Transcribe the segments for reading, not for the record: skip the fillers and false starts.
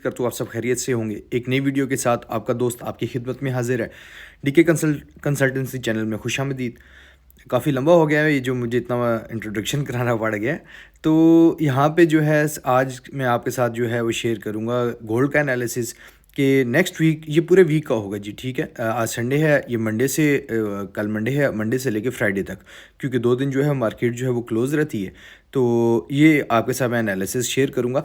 करता हूँ आप सब खैरियत से होंगे। एक नई वीडियो के साथ आपका दोस्त आपकी खिदमत में हाजिर है। डीके कंसल्टेंसी चैनल में खुशामदीद। काफ़ी लंबा हो गया है ये जो मुझे इतना इंट्रोडक्शन कराना पड़ गया है। तो यहाँ पे जो है आज मैं आपके साथ जो है वो शेयर करूँगा गोल्ड का एनालिसिस कि नेक्स्ट वीक ये पूरे वीक का होगा जी। ठीक है, आज संडे है, ये मंडे से कल मंडे है, मंडे से लेके फ्राइडे तक, क्योंकि 2 दिन जो है मार्केट जो है वो क्लोज़ रहती है। तो ये आपके साथ मैं एनालिसिस शेयर करूँगा।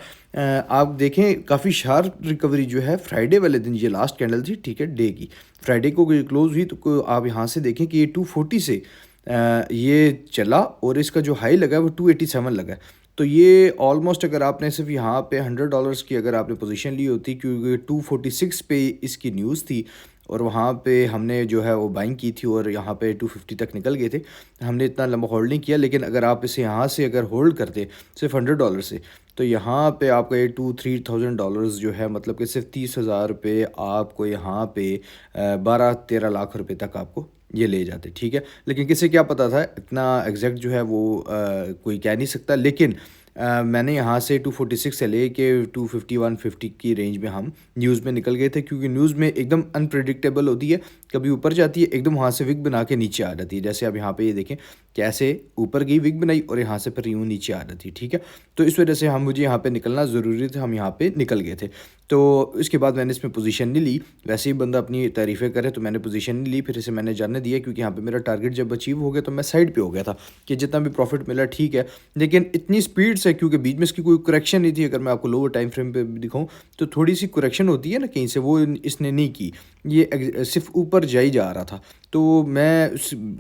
आप देखें काफ़ी शार्प रिकवरी जो है फ्राइडे वाले दिन, ये लास्ट कैंडल थी, ठीक है, डे की फ्राइडे को क्लोज हुई। तो आप यहाँ से देखें कि ये 240 से ये चला और इसका जो हाई लगा है वो 287 लगा है। तो ये ऑलमोस्ट अगर आपने सिर्फ यहाँ पे $100 की अगर आपने पोजीशन ली होती, क्योंकि 246 पे इसकी न्यूज़ थी और वहाँ पे हमने जो है वो बाइंग की थी और यहाँ पे 250 तक निकल गए थे। हमने इतना लंबा होल्ड नहीं किया, लेकिन अगर आप इसे यहाँ से अगर होल्ड करते सिर्फ $100 से, तो यहाँ पे आपका ये $2-3,000 जो है, मतलब कि सिर्फ 30,000 रुपये आपको यहाँ पे 12-13 लाख रुपए तक आपको ये ले जाते, ठीक है। लेकिन किसे क्या पता था इतना एग्जैक्ट जो है वो कोई कह नहीं सकता। लेकिन मैंने यहाँ से 246 से ले के 250-150 की रेंज में हम न्यूज़ में निकल गए थे, क्योंकि न्यूज़ में एकदम अनप्रिडिक्टेबल होती है, कभी ऊपर जाती है एकदम वहाँ से विग बना के नीचे आ जाती है। जैसे अब यहाँ पे ये देखें कैसे ऊपर गई विग बनाई और यहाँ से फिर यूँ नीचे आ जाती है, ठीक है। तो इस वजह से मुझे यहाँ पे निकलना ज़रूरी था, हम यहाँ पे निकल गए थे। तो इसके बाद मैंने इसमें पोजीशन नहीं ली। वैसे ही बंदा अपनी तारीफ़ें करे तो मैंने पोजीशन नहीं ली, फिर इसे मैंने जाने दिया, क्योंकि यहाँ पे मेरा टारगेट जब अचीव हो गया तो मैं साइड पे हो गया था कि जितना भी प्रॉफिट मिला ठीक है। लेकिन इतनी स्पीड से, क्योंकि बीच में इसकी कोई करेक्शन नहीं थी, अगर मैं आपको लोअर टाइम फ्रेम पे भी दिखाऊं तो थोड़ी सी करेक्शन होती है ना कहीं से, वो इसने नहीं की, ये सिर्फ ऊपर जा ही जा रहा था। तो मैं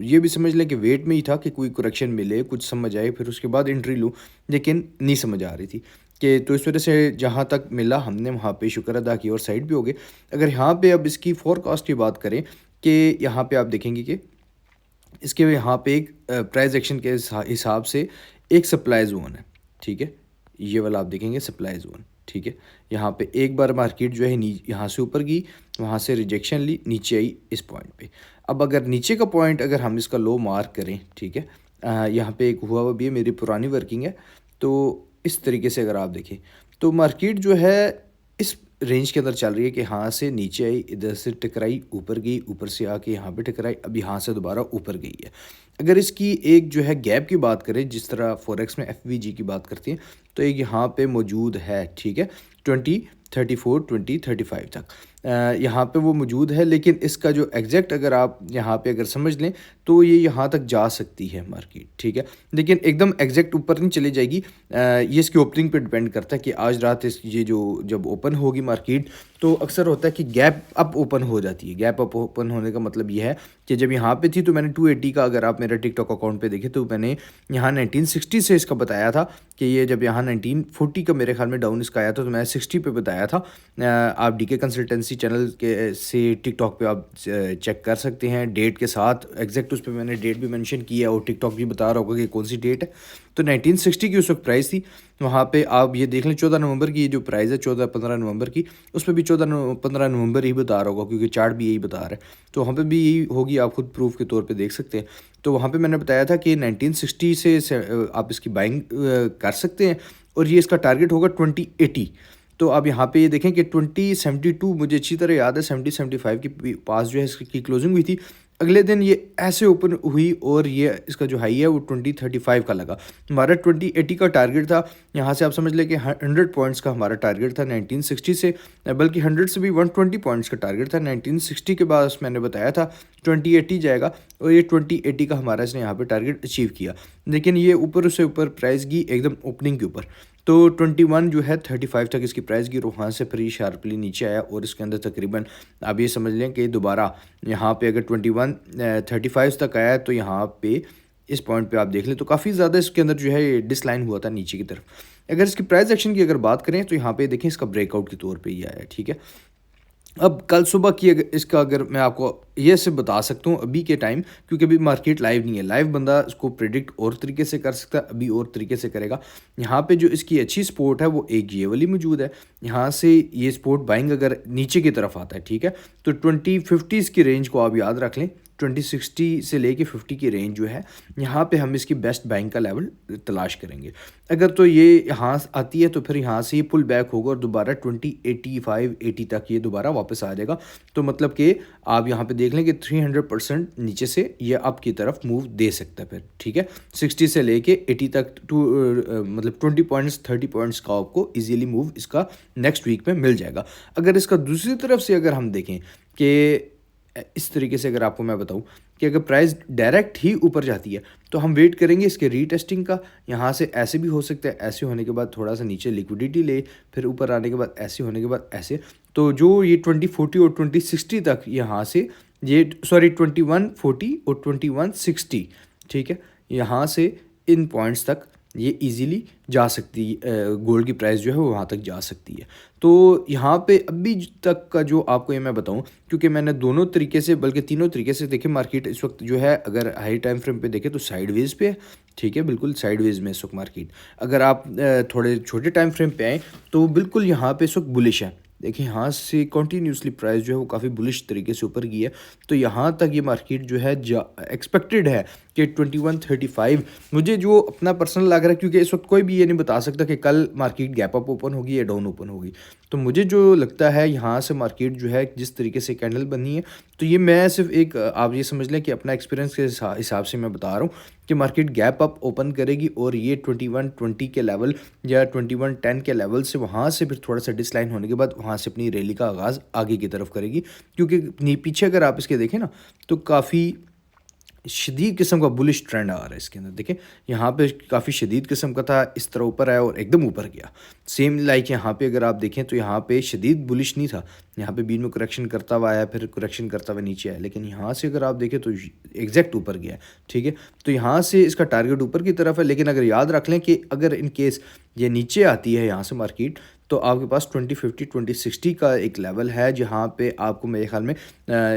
ये भी समझ लें कि वेट में ही था कि कोई करेक्शन मिले, कुछ समझ आए, फिर उसके बाद एंट्री लूँ, लेकिन नहीं समझ आ रही थी कि, तो इस वजह से जहाँ तक मिला हमने वहाँ पे शुक्र अदा किया और साइड भी हो गए। अगर यहाँ पे अब इसकी फोरकास्ट की बात करें कि यहाँ पे आप देखेंगे कि इसके यहाँ पे एक प्राइस एक्शन के हिसाब से एक सप्लाई जोन है, ठीक है। ये वाला आप देखेंगे सप्लाई जोन, ठीक है। यहाँ पे एक बार मार्केट जो है यहाँ से ऊपर गई, वहाँ से रिजेक्शन ली, नीचे आई इस पॉइंट पे। अब अगर नीचे का पॉइंट अगर हम इसका लो मार्क करें, ठीक है, यहाँ पे एक हुआ भी है, मेरी पुरानी वर्किंग है। तो इस तरीके से अगर आप देखें तो मार्केट जो है इस रेंज के अंदर चल रही है कि यहाँ से नीचे आई, इधर से टकराई, ऊपर गई, ऊपर से आके यहाँ पे टकराई, अब यहाँ से दोबारा ऊपर गई है। अगर इसकी एक जो है गैप की बात करें, जिस तरह फॉरेक्स में एफवीजी की बात करती हैं, तो एक यहाँ पे मौजूद है, ठीक है, 2034 2035 तक यहाँ पे वो मौजूद है। लेकिन इसका जो एग्जैक्ट अगर आप यहाँ पे अगर समझ लें तो ये यहाँ तक जा सकती है मार्केट, ठीक है, लेकिन एकदम एग्जैक्ट ऊपर नहीं चली जाएगी। ये इसकी ओपनिंग पे डिपेंड करता है कि आज रात इस ये जो जब ओपन होगी मार्केट, तो अक्सर होता है कि गैप अप ओपन हो जाती है। गैप अप ओपन होने का मतलब ये है कि जब यहाँ पे थी तो मैंने 280 का, अगर आप मेरा टिकटॉक अकाउंट पे देखें तो मैंने यहाँ 1960 से इसका बताया था कि ये जब यहाँ 1940 का मेरे ख्याल में डाउन इसका आया था, तो मैंने 60 पे बताया था। आप डीके कंसल्टेंसी चैनल के से टिकटॉक पे आप चेक कर सकते हैं डेट के साथ एग्जैक्ट, उस पर मैंने डेट भी मेंशन किया और टिकटॉक भी बता रहा होगा कि कौन सी डेट है। तो 1960 की उस वक्त प्राइस थी, वहाँ पे आप ये देख लें 14 नवंबर की जो प्राइस है, 14-15 नवंबर की, उस पर भी 14-15 नवंबर ही बता रहा होगा, क्योंकि चार्ट भी यही बता रहा है। तो वहाँ पे भी यही होगी, आप खुद प्रूफ के तौर पे देख सकते हैं। तो वहाँ पे मैंने बताया था कि 1960 से आप इसकी बाइंग कर सकते हैं और ये इसका टारगेट होगा 2080। तो अब यहाँ पे ये देखें कि 2072 मुझे अच्छी तरह याद है, 70-75 के पास जो है इसकी क्लोजिंग हुई थी। अगले दिन ये ऐसे ओपन हुई और ये इसका जो हाई है वो 2035 का लगा। हमारा 2080 का टारगेट था, यहाँ से आप समझ लें कि 100 पॉइंट्स का हमारा टारगेट था 1960 से, बल्कि 100 से भी 120 पॉइंट्स का टारगेट था। 1960 के बाद मैंने बताया था 2080 जाएगा और ये 2080 का हमारा इसने यहाँ पे टारगेट अचीव किया। लेकिन ये ऊपर से ऊपर प्राइस गई एकदम ओपनिंग के ऊपर, तो 21 जो है 35 तक इसकी प्राइस गिर, वहाँ से फिर शार्पली नीचे आया और इसके अंदर तकरीबन आप ये समझ लें कि दोबारा यहाँ पे अगर 35 तक आया, तो यहाँ पे इस पॉइंट पे आप देख लें तो काफ़ी ज़्यादा इसके अंदर जो है डिसलाइन हुआ था नीचे की तरफ। अगर इसकी प्राइस एक्शन की अगर बात करें तो यहाँ पे देखें इसका ब्रेकआउट के तौर पे ही आया, ठीक है। अब कल सुबह की इसका अगर मैं आपको ये से बता सकता हूँ अभी के टाइम, क्योंकि अभी मार्केट लाइव नहीं है, लाइव बंदा इसको प्रेडिक्ट और तरीके से कर सकता है, अभी और तरीके से करेगा। यहाँ पे जो इसकी अच्छी सपोर्ट है वो एक ये वाली मौजूद है, यहाँ से ये सपोर्ट बाइंग अगर नीचे की तरफ आता है, ठीक है, तो 2050 की रेंज को आप याद रख लें। 2060 से लेके 50 की रेंज जो है, यहाँ पे हम इसकी बेस्ट बाइंग का लेवल तलाश करेंगे। अगर तो ये यहाँ आती है तो फिर यहाँ से ये पुल बैक होगा और दोबारा 2085-80 तक ये दोबारा वापस आ जाएगा। तो मतलब कि आप यहाँ पे देख लें कि 300% नीचे से ये अप की तरफ मूव दे सकता है फिर, ठीक है। 60 से लेके 80 तक मतलब 20 पॉइंट्स 30 पॉइंट्स का आपको इजीली मूव इसका नेक्स्ट वीक में मिल जाएगा। अगर इसका दूसरी तरफ से अगर हम देखें कि इस तरीके से अगर आपको मैं बताऊं कि अगर प्राइस डायरेक्ट ही ऊपर जाती है तो हम वेट करेंगे इसके रीटेस्टिंग का। यहाँ से ऐसे भी हो सकता है, ऐसे होने के बाद थोड़ा सा नीचे लिक्विडिटी ले, फिर ऊपर आने के बाद ऐसे होने के बाद ऐसे। तो जो ये 2040 और 2060 तक यहाँ से ये 2140 और 2160, ठीक है, यहाँ से इन पॉइंट्स तक ये इजीली जा सकती है, गोल्ड की प्राइस जो है वो वहाँ तक जा सकती है। तो यहाँ पे अभी तक का जो आपको ये मैं बताऊँ, क्योंकि मैंने दोनों तरीके से बल्कि तीनों तरीके से देखे मार्केट इस वक्त जो है, अगर हाई टाइम फ्रेम पे देखें तो साइडवेज पे है, ठीक है, बिल्कुल साइडवेज में इस वक्त मार्केट। अगर आप थोड़े छोटे टाइम फ्रेम पे आएँ तो बिल्कुल यहाँ पे इस वक्त बुलिश है। देखिए यहाँ से कॉन्टीन्यूसली प्राइस जो है वो काफ़ी बुलिश तरीके से ऊपर गई है। तो यहाँ तक ये मार्केट जो है एक्सपेक्टेड है कि 2135, मुझे जो अपना पर्सनल लग रहा है, क्योंकि इस वक्त कोई भी ये नहीं बता सकता कि कल मार्केट गैप अप ओपन होगी या डाउन ओपन होगी। तो मुझे जो लगता है यहाँ से मार्केट जो है जिस तरीके से कैंडल बनी है, तो ये मैं सिर्फ एक आप ये समझ लें कि अपना एक्सपीरियंस के हिसाब से मैं बता रहा हूँ कि मार्केट गैप अप ओपन करेगी और ये 2120 के लेवल या 2110 के लेवल से वहाँ से फिर थोड़ा सा डिसलाइन होने के बाद वहाँ से अपनी रैली का आगाज़ आगे की तरफ करेगी। क्योंकि पीछे अगर आप इसके देखें ना तो काफ़ी शदीद किस्म का बुलिश ट्रेंड आ रहा है इसके अंदर। देखें यहाँ पे काफ़ी शदीद किस्म का था, इस तरह ऊपर आया और एकदम ऊपर गया। सेम लाइक यहाँ पे अगर आप देखें तो यहाँ पे शदीद बुलिश नहीं था, यहाँ पे बीच में करेक्शन करता हुआ आया, फिर करेक्शन करता हुआ नीचे आया, लेकिन यहाँ से अगर आप देखें तो एग्जैक्ट ऊपर गया, ठीक है। तो यहाँ से इसका टारगेट ऊपर की तरफ है, लेकिन अगर याद रख लें कि अगर इन केस ये नीचे आती है यहाँ से मार्केट, तो आपके पास 2050 2060 का एक लेवल है जहाँ पे आपको मेरे ख्याल में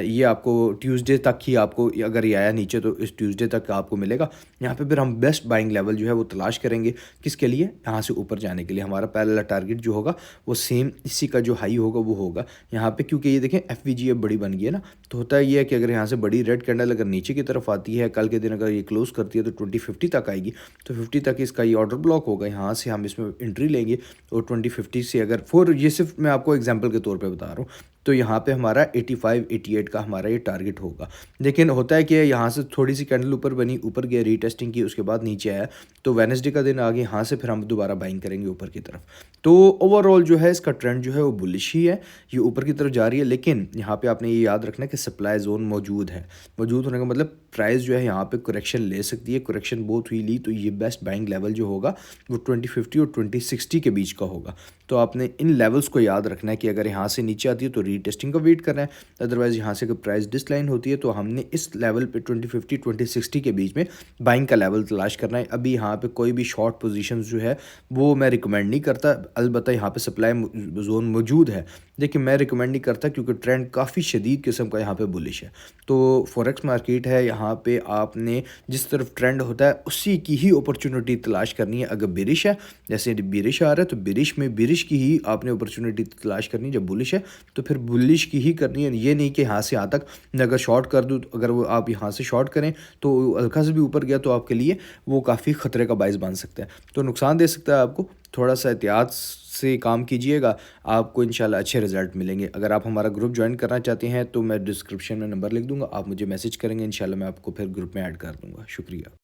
ये आपको ट्यूसडे तक ही आपको, अगर ये आया नीचे तो इस ट्यूसडे तक आपको मिलेगा। यहाँ पे फिर हम बेस्ट बाइंग लेवल जो है वो तलाश करेंगे, किसके लिए, यहाँ से ऊपर जाने के लिए। हमारा पहला टारगेट जो होगा वो सेम इसी का जो हाई होगा वो होगा यहाँ पे, क्योंकि ये देखें FVG अब बड़ी बन गई है ना। तो होता ये है कि अगर यहाँ से बड़ी रेड कैंडल अगर नीचे की तरफ आती है कल के दिन, अगर ये क्लोज करती है तो 2050 तक आएगी, तो 50 तक इसका ये ऑर्डर ब्लॉक होगा, यहाँ से हम इसमें एंट्री लेंगे। और 2050 से अगर ये सिर्फ मैं आपको एग्जांपल के तौर पे बता रहा हूँ, तो यहाँ पे हमारा 85-88 का हमारा ये टारगेट होगा। लेकिन होता है कि यहाँ से थोड़ी सी कैंडल ऊपर बनी, ऊपर गया, रीटेस्टिंग की, उसके बाद नीचे आया, तो वेडनेसडे का दिन आगे, यहाँ से फिर हम दोबारा बाइंग करेंगे ऊपर की तरफ। तो ओवरऑल जो है इसका ट्रेंड जो है वो बुलिश ही है, ये ऊपर की तरफ जा रही है। लेकिन यहाँ पे आपने ये याद रखना है कि सप्लाई जोन मौजूद है। मौजूद होने का मतलब प्राइस जो है यहाँ पे करेक्शन ले सकती है, करेक्शन बहुत हुई ली, तो ये बेस्ट बाइंग लेवल जो होगा वो 2050 और 2060 के बीच का होगा। तो आपने इन लेवल्स को याद रखना है कि अगर यहाँ से नीचे आती है तो रीटेस्टिंग का वेट करना है, अदरवाइज यहाँ से अगर प्राइस डिसलाइन होती है तो हमने इस लेवल पे 2050 2060 के बीच में बाइंग का लेवल तलाश करना है। अभी यहाँ पे कोई भी शॉर्ट पोजीशंस जो है वो मैं रिकमेंड नहीं करता, अलबत्ता यहाँ पे सप्लाई जोन मौजूद है, लेकिन मैं रिकमेंड नहीं करता क्योंकि ट्रेंड काफ़ी शदीद किस्म का यहाँ पे बुलिश है। तो फॉरेक्स मार्केट है, यहाँ पे आपने जिस तरफ ट्रेंड होता है उसी की ही अपॉर्चुनिटी तलाश करनी है। अगर बेरिश है, जैसे बेरिश आ रहा है, तो बेरिश में बेरिश की ही आपने अपॉर्चुनिटी तलाश करनी है। जब बुलिश है तो फिर बुलिश की ही करनी है, ये नहीं कि यहाँ से यहाँ तक अगर शॉर्ट कर दूँ, अगर वो आप यहाँ से शॉर्ट करें तो हल्का से भी ऊपर गया तो आपके लिए वो काफ़ी ख़तरे का बायस बन सकता है, तो नुकसान दे सकता है आपको। थोड़ा सा एहतियात से काम कीजिएगा, आपको इंशाल्लाह अच्छे रिजल्ट मिलेंगे। अगर आप हमारा ग्रुप ज्वाइन करना चाहते हैं तो मैं डिस्क्रिप्शन में नंबर लिख दूंगा, आप मुझे मैसेज करेंगे, इंशाल्लाह मैं आपको फिर ग्रुप में ऐड कर दूंगा। शुक्रिया।